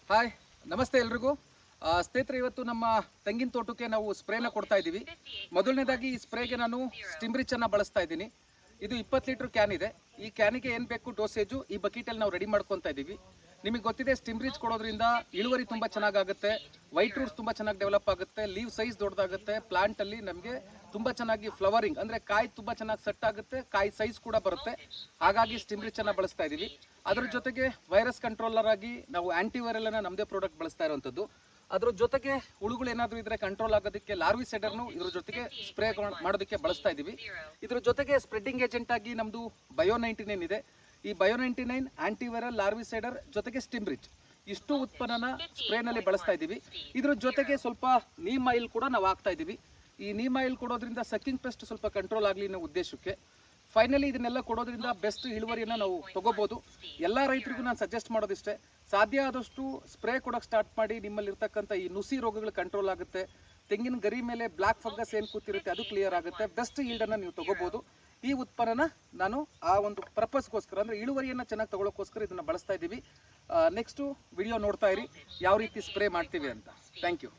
Hi, ನಮಸ್ತೆ ಎಲ್ರಿಗೂ. ಸ್ನೇಹಿತರೆ, ಇವತ್ತು ನಮ್ಮ ತೆಂಗಿನ ತೋಟಕ್ಕೆ ನಾವು ಸ್ಪ್ರೇನ ಕೊಡ್ತಾ ಇದ್ದೀವಿ. ಮೊದಲನೇದಾಗಿ ಈ ಸ್ಪ್ರೇಗೆ ನಾನು ಸ್ಟಿಮ್ರಿಚನ್ನು ಬಳಸ್ತಾ ಇದ್ದೀನಿ. ಇದು 20 ಲೀಟರ್ ಕ್ಯಾನ್ ಇದೆ. ಈ ಕ್ಯಾನಿಗೆ ಏನು ಬೇಕು ಡೋಸೇಜು ಈ ಬಕೆಟಲ್ಲಿ ನಾವು ರೆಡಿ ಮಾಡ್ಕೊತಾ ಇದ್ದೀವಿ. ನಿಮಗೆ ಗೊತ್ತಿದೆ, ಸ್ಟಿಮ್ರಿಚ್ ಕೊಡೋದ್ರಿಂದ ಇಳುವರಿ ತುಂಬ ಚೆನ್ನಾಗಾಗುತ್ತೆ, ವೈಟ್ ರೂಟ್ಸ್ ತುಂಬ ಚೆನ್ನಾಗಿ ಡೆವಲಪ್ ಆಗುತ್ತೆ, ಲೀವ್ ಸೈಜ್ ದೊಡ್ಡದಾಗುತ್ತೆ, ಪ್ಲಾಂಟಲ್ಲಿ ನಮಗೆ ತುಂಬ ಚೆನ್ನಾಗಿ ಫ್ಲವರಿಂಗ್ ಅಂದರೆ ಕಾಯಿ ತುಂಬ ಚೆನ್ನಾಗಿ ಸೆಟ್ ಆಗುತ್ತೆ, ಕಾಯಿ ಸೈಜ್ ಕೂಡ ಬರುತ್ತೆ. ಹಾಗಾಗಿ ಸ್ಟಿಮ್ರಿಚನ್ನು ಬಳಸ್ತಾ ಇದ್ದೀವಿ. ಅದ್ರ ಜೊತೆಗೆ ವೈರಸ್ ಕಂಟ್ರೋಲರ್ ಆಗಿ ನಾವು ಆಂಟಿವೈರಲ್ ಅನ್ನ ನಮ್ಮದೇ ಪ್ರಾಡಕ್ಟ್ ಬಳಸ್ತಾ ಇರುವಂಥದ್ದು. ಅದ್ರ ಜೊತೆಗೆ ಹುಳುಗಳು ಏನಾದರೂ ಇದ್ರೆ ಕಂಟ್ರೋಲ್ ಆಗೋದಕ್ಕೆ ಲಾರ್ವಿಸೈಡರ್ನು ಇದ್ರ ಜೊತೆಗೆ ಸ್ಪ್ರೇ ಮಾಡೋದಕ್ಕೆ ಬಳಸ್ತಾ ಇದ್ದೀವಿ. ಇದ್ರ ಜೊತೆಗೆ ಸ್ಪ್ರೆಡ್ಡಿಂಗ್ ಏಜೆಂಟ್ ಆಗಿ ನಮ್ಮದು ಬಯೋ99 ಇದೆ. ಈ ಬಯೋ99 ಆಂಟಿವೈರಲ್, ಲಾರ್ವಿಸೈಡರ್ ಜೊತೆಗೆ ಸ್ಟಿಮ್ರಿಚ್ ಇಷ್ಟು ಉತ್ಪನ್ನನ ಸ್ಪ್ರೇನಲ್ಲಿ ಬಳಸ್ತಾ ಇದ್ದೀವಿ. ಇದ್ರ ಜೊತೆಗೆ ಸ್ವಲ್ಪ ನೀಮ್ ಆಯಿಲ್ ಕೂಡ ನಾವು ಹಾಕ್ತಾ ಇದ್ದೀವಿ. ಈ ನೀಮ್ ಆಯಿಲ್ ಕೊಡೋದ್ರಿಂದ ಸಕ್ಕಿಂಗ್ ಪೆಸ್ಟ್ ಸ್ವಲ್ಪ ಕಂಟ್ರೋಲ್ ಆಗಲಿ ಅನ್ನೋ ಉದ್ದೇಶಕ್ಕೆ. ಫೈನಲಿ ಇದನ್ನೆಲ್ಲ ಕೊಡೋದ್ರಿಂದ ಬೆಸ್ಟ್ ಇಳುವರಿಯನ್ನು ನಾವು ತಗೋಬೋದು. ಎಲ್ಲ ರೈತರಿಗೂ ನಾನು ಸಜೆಸ್ಟ್ ಮಾಡೋದಿಷ್ಟೇ, ಸಾಧ್ಯ ಆದಷ್ಟು ಸ್ಪ್ರೇ ಕೊಡೋಕೆ ಸ್ಟಾರ್ಟ್ ಮಾಡಿ. ನಿಮ್ಮಲ್ಲಿರ್ತಕ್ಕಂಥ ಈ ನುಸಿ ರೋಗಗಳು ಕಂಟ್ರೋಲ್ ಆಗುತ್ತೆ, ತೆಂಗಿನ ಗರಿ ಮೇಲೆ ಬ್ಲ್ಯಾಕ್ ಫಂಗಸ್ ಏನು ಕೂತಿರುತ್ತೆ ಅದು ಕ್ಲಿಯರ್ ಆಗುತ್ತೆ, ಬೆಸ್ಟ್ ಈಲ್ಡನ್ನು ನೀವು ತಗೋಬೋದು. ಈ ಉತ್ಪನ್ನನ ನಾನು ಆ ಒಂದು ಪರ್ಪಸ್ಗೋಸ್ಕರ ಅಂದರೆ ಇಳುವರಿಯನ್ನು ಚೆನ್ನಾಗಿ ತಗೊಳ್ಳೋಕ್ಕೋಸ್ಕರ ಇದನ್ನು ಬಳಸ್ತಾ ಇದ್ದೀವಿ. ನೆಕ್ಸ್ಟು ವಿಡಿಯೋ ನೋಡ್ತಾ ಇರಿ ಯಾವ ರೀತಿ ಸ್ಪ್ರೇ ಮಾಡ್ತೀವಿ ಅಂತ. Thank you.